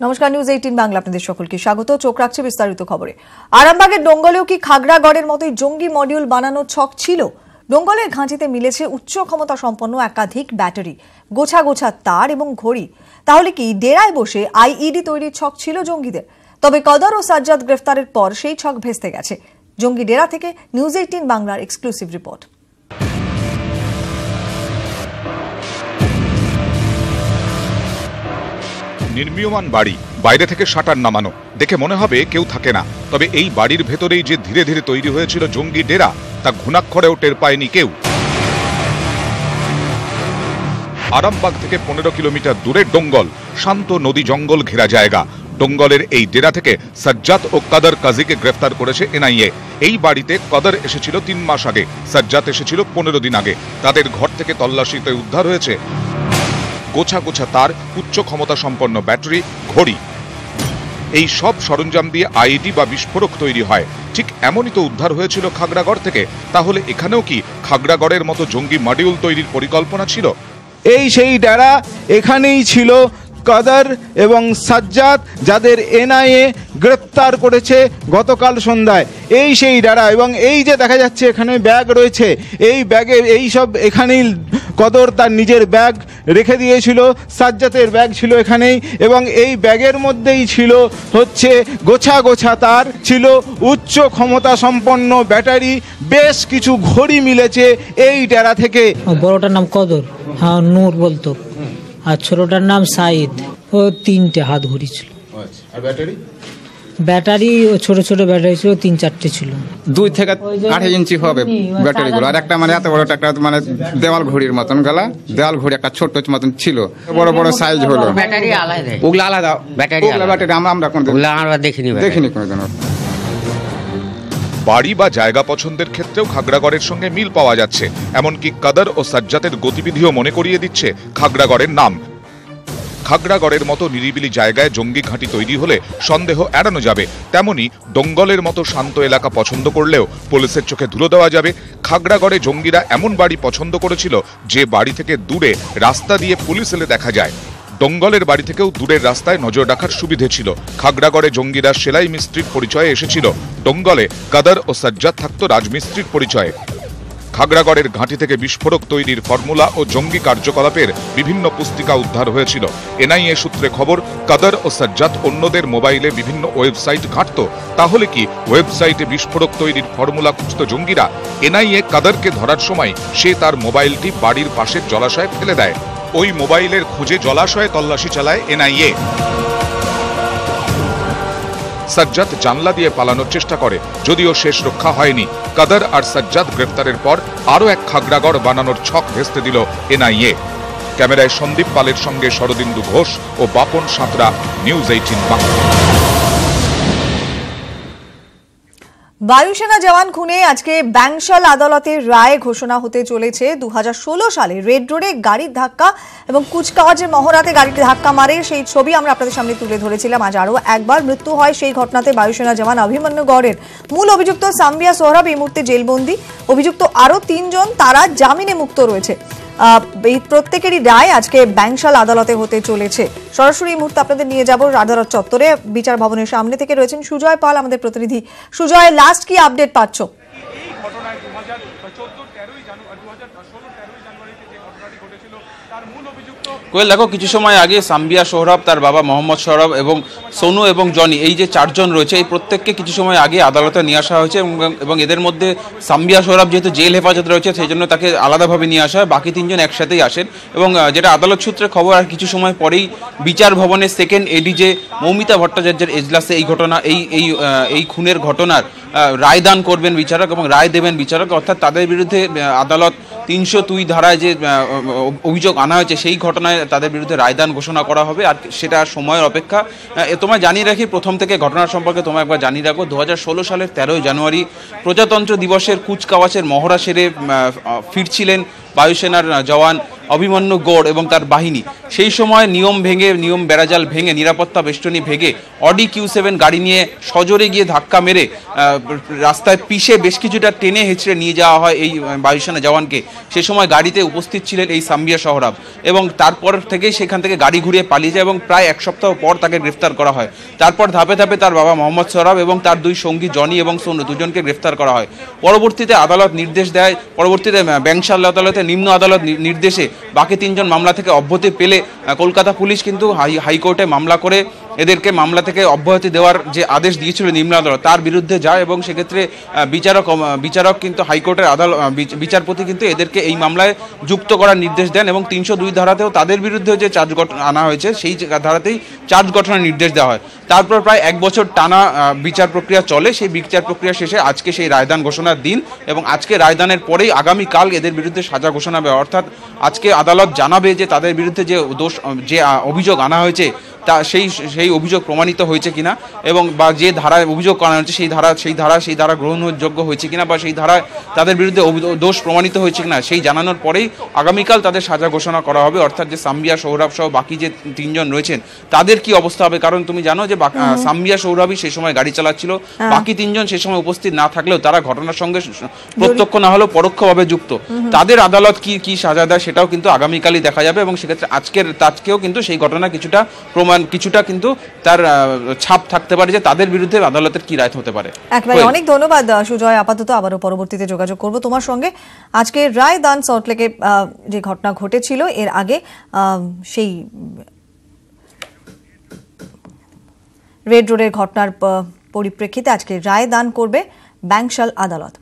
নমস্কার, নিউজ 18 বাংলা আপনাদের সকলকে স্বাগত। চোখ রাখছে বিস্তারিত খবরে। আরামবাগের ডোঙ্গলেও কি খাগড়াগড়ের মতোই জঙ্গি মডিউল বানানোর ছক ছিল? ডোঙ্গলের ঘাঁটিতে মিলেছে উচ্চ ক্ষমতা সম্পন্ন একাধিক ব্যাটারি, গোছা গোছা তার এবং ঘড়ি। তাহলে কি ডেরায় বসে আইইডি তৈরির ছক ছিল জঙ্গিদের? তবে কদর ও সাজ্জাদ গ্রেফতারের পর সেই ছক ভেস্তে গেছে। জঙ্গি ডেরা থেকে নিউজ 18 বাংলার এক্সক্লুসিভ রিপোর্ট। নির্মীয়মান বাড়ি, বাইরে থেকে শাটার নামানো, দেখে মনে হবে কেউ থাকে না। তবে এই বাড়ির ভেতরেই যে ধীরে ধীরে তৈরি হয়েছিল জঙ্গি ডেরা, তা ঘুণাক্ষরেও টের পায়নি কেউ। আরামবাগ থেকে 15 কিলোমিটার দূরে ডোঙ্গল, শান্ত নদী জঙ্গল ঘেরা জায়গা। ডোঙ্গলের এই ডেরা থেকে সাজ্জাদ ও কদর কাজীকে গ্রেফতার করেছে এনআইএ। এই বাড়িতে কদর এসেছিল 3 মাস আগে, সাজ্জাদ এসেছিল 15 দিন আগে। তাদের ঘর থেকে তল্লাশিতে উদ্ধার হয়েছে গোছা গোছা তার, উচ্চ ক্ষমতা সম্পন্ন ব্যাটারি, ঘড়ি। এই সব সরঞ্জাম দিয়ে আইইডি বা বিস্ফোরক তৈরি হয়। ঠিক এমনই তো উদ্ধার হয়েছিল খাগড়াগড় থেকে। তাহলে এখানেও কি খাগড়াগড়ের মতো জঙ্গি মডিউল তৈরির পরিকল্পনা ছিল? এই সেই ডেরা, এখানেই ছিল কদর এবং সাজ্জাদ, যাদের এনআইএ গ্রেপ্তার করেছে গতকাল সন্ধ্যায়। এই সেই ডেরা, এবং এই যে দেখা যাচ্ছে এখানে ব্যাগ রয়েছে, এই ব্যাগে এই সব এখানেই কদর তার নিজের ব্যাগ রেখে দিয়েছিল, সাজ্জাদের ব্যাগ ছিল এখানেই, এবং এই ব্যাগের মধ্যেই ছিল হচ্ছে গোছা গোছা তার, ছিল উচ্চ ক্ষমতা সম্পন্ন ব্যাটারি, বেশ কিছু ঘড়ি মিলেছে এই ডেরা থেকে। বড়টার নাম কদর, হ্যাঁ নূর বলতো, আর ছোটটার নাম সাইদ। ও 3টে হাত ঘড়ি ছিল। আর ব্যাটারি ব্যাটারি ছোট ছোট ব্যাটারি ছিল, 3-4টে ছিল। 2 থেকে 8 ইঞ্চি হবে ব্যাটারিগুলো। আর একটা মানে এত বড় একটা মানে দেওয়াল ঘড়ির মতন গলা, দেওয়াল ঘড়ি একটা ছোট মতন ছিল, বড় বড় সাইজ হলো। ব্যাটারি আলাদা, ওগুলো আলাদা ব্যাটারি, আমরা আমরা দেখিনি কোনোদিন। বাড়ি বা জায়গা পছন্দের ক্ষেত্রেও খাগড়াগড়ের সঙ্গে মিল পাওয়া যাচ্ছে। এমনকি কদর ও সাজ্জাদের গতিবিধিও মনে করিয়ে দিচ্ছে খাগড়াগড়ের নাম। খাগড়াগড়ের মতো নিরিবিলি জায়গায় জঙ্গি ঘাঁটি তৈরি হলে সন্দেহ এড়ানো যাবে। তেমনি ডোঙ্গলের মতো শান্ত এলাকা পছন্দ করলেও পুলিশের চোখে ধুলো দেওয়া যাবে। খাগড়াগড়ে জঙ্গিরা এমন বাড়ি পছন্দ করেছিল যে বাড়ি থেকে দূরে রাস্তা দিয়ে পুলিশ এলে দেখা যায়। ডোঙ্গলের বাড়ি থেকেও দূরের রাস্তায় নজর রাখার সুবিধে ছিল। খাগড়াগড়ে জঙ্গিরা সেলাই মিস্ত্রির পরিচয়ে এসেছিল, ডোঙ্গলে কদর ও সাজ্জাদ থাকতো রাজমিস্ত্রির পরিচয়ে। খাগড়াগড়ের ঘাঁটি থেকে বিস্ফোরক তৈরির ফর্মুলা ও জঙ্গি কার্যকলাপের বিভিন্ন পুস্তিকা উদ্ধার হয়েছিল। এনআইএ সূত্রে খবর, কদর ও সাজ্জাদ অন্যদের মোবাইলে বিভিন্ন ওয়েবসাইট ঘাঁটত। তাহলে কি ওয়েবসাইটে বিস্ফোরক তৈরির ফর্মুলা খুঁজত জঙ্গিরা? এনআইএ কদরকে ধরার সময় সে তার মোবাইলটি বাড়ির পাশের জলাশয়ে ফেলে দেয়। ওই মোবাইলের খুঁজে জলাশয়ে তল্লাশি চালায় এনআইএ। সাজ্জাদ জানলা দিয়ে পালানোর চেষ্টা করে, যদিও শেষ রক্ষা হয়নি। কদর আর সাজ্জাদ গ্রেফতারের পর আরও এক খাগড়াগড় বানানোর ছক ভেস্তে দিল এনআইএ। ক্যামেরায় সন্দীপ পালের সঙ্গে শরদিন্দু ঘোষ ও বাপন সাঁতরা, নিউজ 18 বাংলা। বায়ুসেনা জওয়ান খুনে আজকে ব্যাংশাল আদালতের রায় ঘোষণা হতে চলেছে। 2016 সালে রেড রোডে গাড়ির ধাক্কা এবং কুচকাওয়াজের মহড়াতে গাড়িটি ধাক্কা মারে, সেই ছবি আমরা আপনাদের সামনে তুলে ধরেছিলাম। আজ আরও একবার মৃত্যু হয় সেই ঘটনাতে বায়ুসেনা জওয়ান অভিমন্যু গড়ের। মূল অভিযুক্ত সাম্বিয়া সোহরাব এই মুহূর্তে জেলবন্দি। অভিযুক্ত আরও 3 জন, তারা জামিনে মুক্ত রয়েছে। এই প্রত্যেকেরই রায় আজকে ব্যাংশাল আদালতে হতে চলেছে। সরাসরি এই মুহূর্তে আপনাদের নিয়ে যাব আদালত চত্বরে। বিচার ভবনের সামনে থেকে রয়েছেন সুজয় পাল, আমাদের প্রতিনিধি। সুজয়, লাস্ট কি আপডেট পাচ্ছ? কোয়েল, দেখো কিছু সময় আগে সাম্বিয়া সোহরাব, তার বাবা মোহাম্মদ সোহরাব এবং সোনু এবং জনি, এই যে 4 জন রয়েছে, এই প্রত্যেককে কিছু সময় আগে আদালতে নিয়ে আসা হয়েছে। এবং এদের মধ্যে সাম্বিয়া সোহরাব যেহেতু জেল হেফাজতে রয়েছে, সেই জন্য তাকে আলাদাভাবে নিয়ে আসা হয়। বাকি 3 জন একসাথেই আসেন। এবং যেটা আদালত সূত্রে খবর, আর কিছু সময় পরেই বিচার ভবনের সেকেন্ড এডিজে মৌমিতা ভট্টাচার্যের এজলাসে এই ঘটনা, এই খুনের ঘটনার রায়দান করবেন বিচারক এবং রায় দেবেন বিচারক। অর্থাৎ তাদের বিরুদ্ধে আদালত 302 ধারায় যে অভিযোগ আনা হয়েছে, সেই ঘটনায় তাদের বিরুদ্ধে রায়দান ঘোষণা করা হবে। আর সেটা সময়ের অপেক্ষা। তোমায় জানিয়ে রাখি, প্রথম থেকে ঘটনার সম্পর্কে তোমায় একবার জানিয়ে রাখো। 2016 সালের 13 জানুয়ারি প্রজাতন্ত্র দিবসের কুচকাওয়াজের মহড়া সেরে ফিরছিলেন বায়ুসেনার জওয়ান অভিমন্যু গৌড় এবং তার বাহিনী। সেই সময় নিয়ম বেড়াজাল ভেঙে, নিরাপত্তা বেষ্টনী ভেঙে অডি Q7 গাড়ি নিয়ে সজোরে গিয়ে ধাক্কা মেরে রাস্তায় পিষে বেশ কিছুটা টেনে হেঁচড়ে নিয়ে যাওয়া হয় এই বায়ুসেনা জওয়ানকে। সে সময় গাড়িতে উপস্থিত ছিলেন এই সাম্বিয়া সোহরাব, এবং তারপর থেকেই সেখান থেকে গাড়ি ঘুরিয়ে পালিয়ে যায় এবং প্রায় এক সপ্তাহ পর তাকে গ্রেফতার করা হয়। তারপর ধাপে ধাপে তার বাবা মোহাম্মদ সোহরাব এবং তার দুই সঙ্গী জনি এবং সোনু দুজনকে গ্রেফতার করা হয়। পরবর্তীতে আদালত নির্দেশ দেয়, পরবর্তীতে ব্যাংশাল আদালতে নিম্ন আদালত নির্দেশে বাকি 3 জন মামলা থেকে অব্যাহতি পেলে কলকাতা পুলিশ কিন্তু হাইকোর্টে মামলা করে এদেরকে মামলা থেকে অব্যাহতি দেওয়ার যে আদেশ দিয়েছিল নিম্ন আদালত, তার বিরুদ্ধে যায় এবং সেক্ষেত্রে বিচারক কিন্তু হাইকোর্টের বিচারপতি কিন্তু এদেরকে এই মামলায় যুক্ত করার নির্দেশ দেন এবং 302 ধারাতেও তাদের বিরুদ্ধে যে চার্জ আনা হয়েছে সেই ধারাতেই চার্জ গঠনের নির্দেশ দেওয়া হয়। তারপর প্রায় 1 বছর টানা বিচার প্রক্রিয়া চলে। সেই বিচার প্রক্রিয়া শেষে আজকে সেই রায়দান ঘোষণার দিন, এবং আজকে রায়দানের পরেই আগামীকাল এদের বিরুদ্ধে সাজা ঘোষণা হবে। অর্থাৎ আজকে আদালত জানাবে যে তাদের বিরুদ্ধে যে অভিযোগ আনা হয়েছে তা সেই অভিযোগ প্রমাণিত হয়েছে কিনা, এবং বা যে ধারায় অভিযোগ করা হয়েছে সেই ধারা গ্রহণযোগ্য হয়েছে কিনা, বা সেই ধারায় তাদের বিরুদ্ধে দোষ প্রমাণিত হয়েছে কিনা সেই জানানোর পরেই আগামীকাল তাদের সাজা ঘোষণা করা হবে। অর্থাৎ যে সাম্বিয়া সোহরাব সহ বাকি যে 3 জন রয়েছেন তাদের কি অবস্থা হবে, কারণ তুমি জানো যে সাম্বিয়া সোহরাবই সেই সময় গাড়ি চালাচ্ছিল, বাকি 3 জন সেই সময় উপস্থিত না থাকলেও তারা ঘটনার সঙ্গে প্রত্যক্ষ না হলেও পরোক্ষভাবে যুক্ত। তাদের আদালত কি সাজা দেয় সেটাও কিন্তু আগামীকালই দেখা যাবে, এবং সেক্ষেত্রে আজকেও কিন্তু সেই ঘটনা কিছুটা কিন্তু তার ছাপ থাকতে পারে যে তাদের বিরুদ্ধে আদালতের কি রায় হতে পারে। একবারে অনেক ধন্যবাদ সুজয়, আপাতত আবারও পরবর্তীতে যোগাযোগ করব তোমার সঙ্গে। আজকে রায় দান সল্টলেকে যে ঘটনা ঘটেছিল এর আগে সেই রেড রোডের ঘটনার পরিপ্রেক্ষিতে আজকে রায় দান করবে ব্যাংশাল আদালত।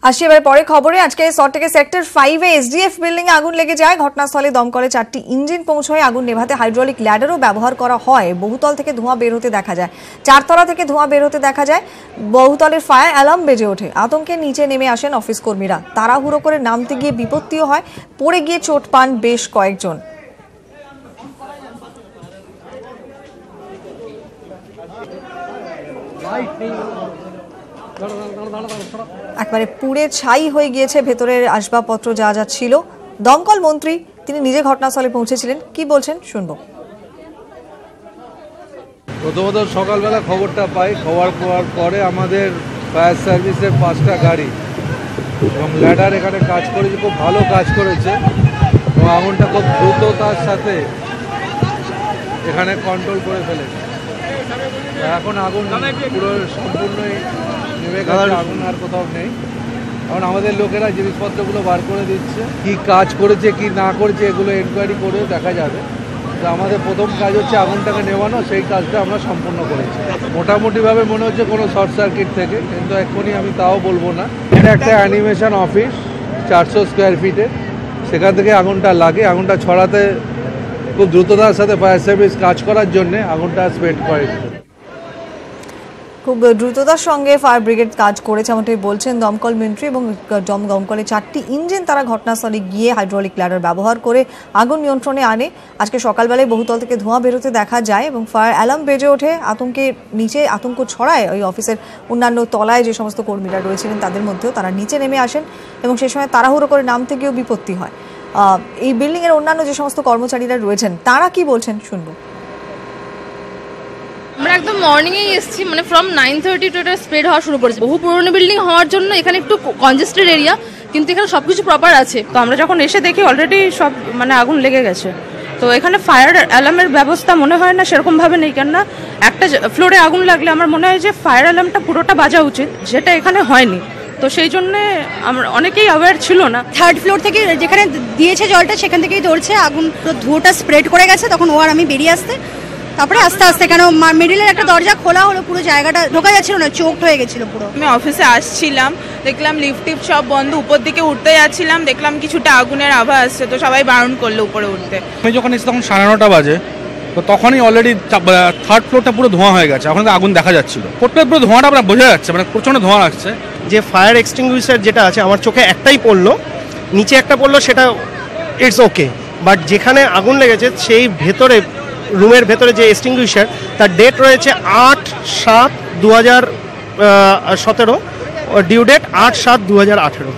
আসছি এবার পরে খবরে। আজকে সল্টলেকে সেক্টর 5 এ SDF বিল্ডিং এ আগুন লেগে যায়। ঘটনাস্থলে দমকলে 4টি ইঞ্জিন পৌঁছয়। আগুন নেভাতে হাইড্রোলিক ল্যাডারও ব্যবহার করা হয়। বহুতল থেকে ধোঁয়া বের হতে দেখা যায়, 4 তলা থেকে ধোঁয়া বের হতে দেখা যায়। বহুতলের ফায়ার অ্যালার্ম বেজে ওঠে। আতঙ্কে নিচে নেমে আসেন অফিস কর্মীরা। তাড়াহুড়ো করে নামতে গিয়ে বিপত্তিও হয়, পড়ে গিয়ে চোট পান বেশ কয়েকজন। একবারে পুড়ে ছাই হয়ে গিয়েছে ভেতরের আসবাবপত্র যা যা ছিল। দমকল মন্ত্রী তিনি নিজে ঘটনাস্থলে পৌঁছেছিলেন, কি বলছেন শুনবো। প্রথমত সকালবেলা খবরটা পাই, খবর পাওয়ার পরে আমাদের ফায়ার সার্ভিসের 5টা গাড়ি এবং ল্যাডার এখানে কাজ করেছে, খুব ভালো কাজ করেছে এবং আগুনটা খুব দ্রুততার সাথে এখানে কন্ট্রোল করে ফেলেছে। এখন আগুন পুরো সম্পূর্ণই নেমে গেছে, আগুন আর কোথাও নেই। এখন আমাদের লোকেরা জিনিসপত্রগুলো বার করে দিচ্ছে, কি কাজ করেছে কি না করেছে এগুলো এনকোয়ারি করে দেখা যাবে। তো আমাদের প্রথম কাজ হচ্ছে আগুনটাকে নেভানো, সেই কাজটা আমরা সম্পূর্ণ করেছি। মোটামুটিভাবে মনে হচ্ছে কোনো শর্ট সার্কিট থেকে, কিন্তু এক্ষুনি আমি তাও বলবো না। এটা একটা অ্যানিমেশন অফিস 400 স্কোয়ার ফিটে, সেখান থেকে আগুনটা লাগে। আগুনটা ছড়াতে খুব দ্রুততার সাথে ফায়ার সার্ভিস কাজ করার জন্য আগুনটা স্প্রেড করে। খুব দ্রুততার সঙ্গে ফায়ার ব্রিগেড কাজ করেছে এমনটাই বলছেন দমকল মন্ত্রী। এবং দমকলে 4টি ইঞ্জিন তারা ঘটনাস্থলে গিয়ে হাইড্রোলিক ল্যাডার ব্যবহার করে আগুন নিয়ন্ত্রণে আনে। আজকে সকালবেলায় বহুতল থেকে ধোঁয়া বেরোতে দেখা যায় এবং ফায়ার অ্যালার্ম বেজে ওঠে। আতঙ্ক ছড়ায় ওই অফিসের অন্যান্য তলায় যে সমস্ত কর্মীরা রয়েছিলেন তাদের মধ্যেও। তারা নিচে নেমে আসেন এবং সে সময় তাড়াহুড়ো করে নামতে গিয়েও বিপত্তি হয়। এই বিল্ডিং এর অন্যান্য যে সমস্ত কর্মচারীরা রয়েছেন তারা কি বলছেন শুনবো। আমরা একদম মর্নিংয়েই এসেছি, মানে ফ্রম 9:30 টু এটা স্প্রেড হওয়া শুরু করেছে। বহু পুরনো বিল্ডিং হওয়ার জন্য এখানে একটু কনজেস্টেড এরিয়া, কিন্তু এখানে সবকিছু প্রপার আছে। তো আমরা যখন এসে দেখি অলরেডি সব মানে আগুন লেগে গেছে। তো এখানে ফায়ার অ্যালার্মের ব্যবস্থা মনে হয় না সেরকমভাবে নেই, কেননা একটা ফ্লোরে আগুন লাগলে আমার মনে হয় যে ফায়ার অ্যালার্মটা পুরোটা বাজা উচিত, যেটা এখানে হয়নি। তো সেই জন্য আমরা অনেকেই অ্যাওয়্যার ছিল না। 3rd ফ্লোর থেকে যেখানে দিয়েছে জলটা সেখান থেকেই ধরছে আগুন, ধোঁয়াটা স্প্রেড করে গেছে। তখন ও আর আমি বেরিয়ে আসতে, তারপরে আস্তে আস্তে কেন মিডিলের একটা দরজা খোলা হলো, পুরো জায়গাটা ঢোকা যাচ্ছিল না, চোখড হয়ে গেছিল পুরো। আমি অফিসে আসছিলাম, দেখলাম লিফট টিফট সব বন্ধ, উপর দিকে উঠতে যাচ্ছিলাম, দেখলাম কিছুটা আগুনের আভা আসছে, তো সবাই বারণ করলো উপরে উঠতে। আমি যখন এসে তখন 9:30 বাজে, তো তখনই অলরেডি 3rd ফ্লোরটা পুরো ধোঁয়া হয়ে গেছে। এখন আগুন দেখা যাচ্ছিল, পুরো ধোঁয়াটা আপনার বোঝা যাচ্ছে, মানে প্রচন্ড ধোঁয়া লাগছে। যে ফায়ার এক্সটিংগুইশার যেটা আছে আমার চোখে একটাই পড়লো, নিচে একটা পড়লো, সেটা ইটস ওকে। বাট যেখানে আগুন লেগেছে সেই ভেতরে রুমের ভেতরে যে এক্সটিংগুইশার তার ডেট রয়েছে 8/7/2017, ডিউ ডেট 8/7/2018।